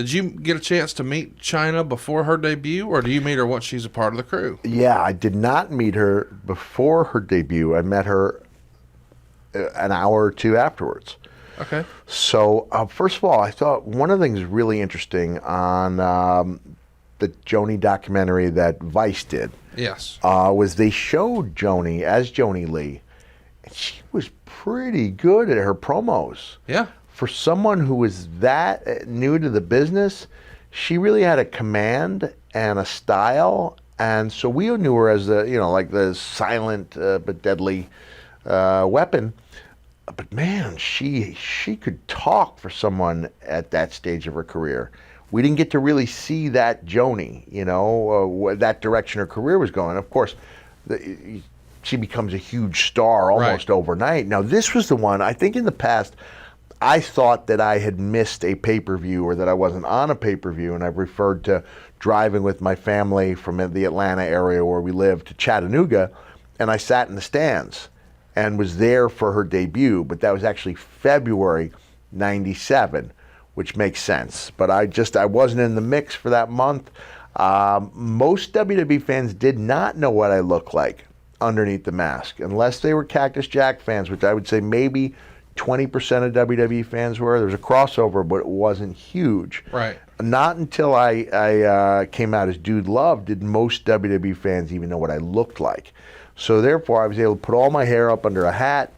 Did you get a chance to meet Chyna before her debut, or do you meet her once she's a part of the crew? Yeah, I did not meet her before her debut. I met her an hour or two afterwards. Okay. So, first of all, I thought one of the things really interesting on the Joni documentary that Vice did Yes. was they showed Joni as Joni Lee, and she was pretty good at her promos. Yeah. For someone who was that new to the business, she really had a command and a style, and so we knew her as the, like the silent but deadly weapon. But man, she could talk for someone at that stage of her career. We didn't get to really see that Joni, that direction her career was going. Of course, she becomes a huge star almost overnight. Now, this was the one, I think in the past, I thought that I had missed a pay-per-view or that I wasn't on a pay-per-view, and I've referred to driving with my family from the Atlanta area where we live to Chattanooga, and I sat in the stands and was there for her debut, but that was actually February '97, which makes sense. But I wasn't in the mix for that month. Most WWE fans did not know what I looked like underneath the mask, unless they were Cactus Jack fans, which I would say maybe 20% of WWE fans were. There was a crossover, but it wasn't huge. Right. Not until I came out as Dude Love did most WWE fans even know what I looked like. So therefore, I was able to put all my hair up under a hat,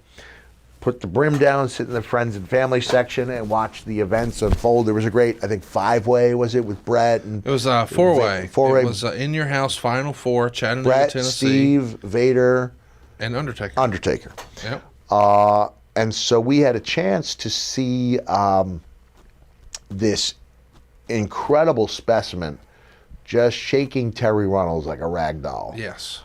put the brim down, sit in the friends and family section, and watch the events unfold. There was a great, I think, 5-way, was it, with Brett? And it was a 4-way. Four-way. It was In Your House Final Four, Chattanooga, Brett, Tennessee. Steve, Vader. And Undertaker. Undertaker. Yep. And so we had a chance to see this incredible specimen just shaking Terry Runnels like a rag doll. Yes.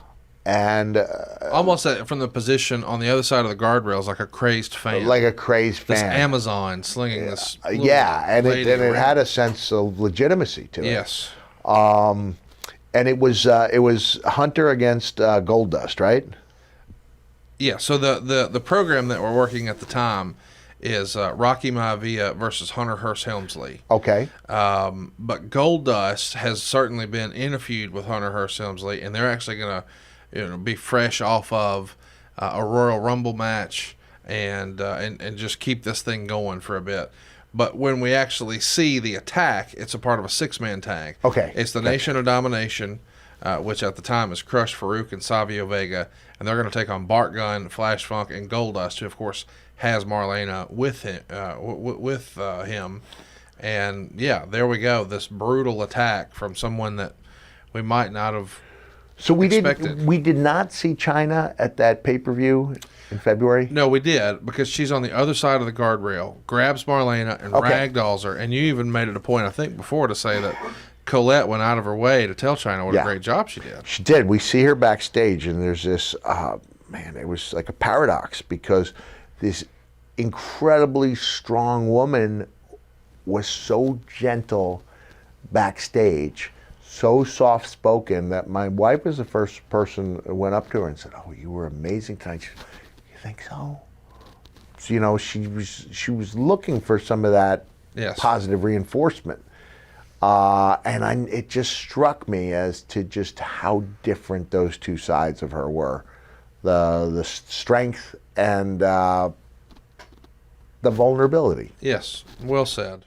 And almost from the position on the other side of the guardrails, like a crazed fan. Like a crazed fan. This Amazon slinging this. And it had a sense of legitimacy to it. Yes. And it was Hunter against Goldust, right? Yeah. So the program that we're working at the time is Rocky Maivia versus Hunter Hearst Helmsley. Okay. But Goldust has certainly been in a feud with Hunter Hearst Helmsley, and they're actually going to be fresh off of a Royal Rumble match and just keep this thing going for a bit. But when we actually see the attack, it's a part of a 6-man tag. Okay. It's the Nation of Domination, which at the time is Crush, Farouk, and Savio Vega, and they're going to take on Bart Gunn, Flash Funk, and Goldust, who of course has Marlena with him. And yeah, there we go. This brutal attack from someone that we might not have. So we did not see Chyna at that pay-per-view in February? No, we did, because she's on the other side of the guardrail, grabs Marlena and ragdolls her. And you even made it a point, I think, before to say that Colette went out of her way to tell Chyna what a great job she did. She did. We see her backstage, and there's this, it was like a paradox, because this incredibly strong woman was so gentle backstage, so soft-spoken, that my wife was the first person who went up to her and said, "Oh, you were amazing tonight." She said, "You think so?" So, she was looking for some of that positive reinforcement. It just struck me as to just how different those two sides of her were. The strength and the vulnerability. Yes, well said.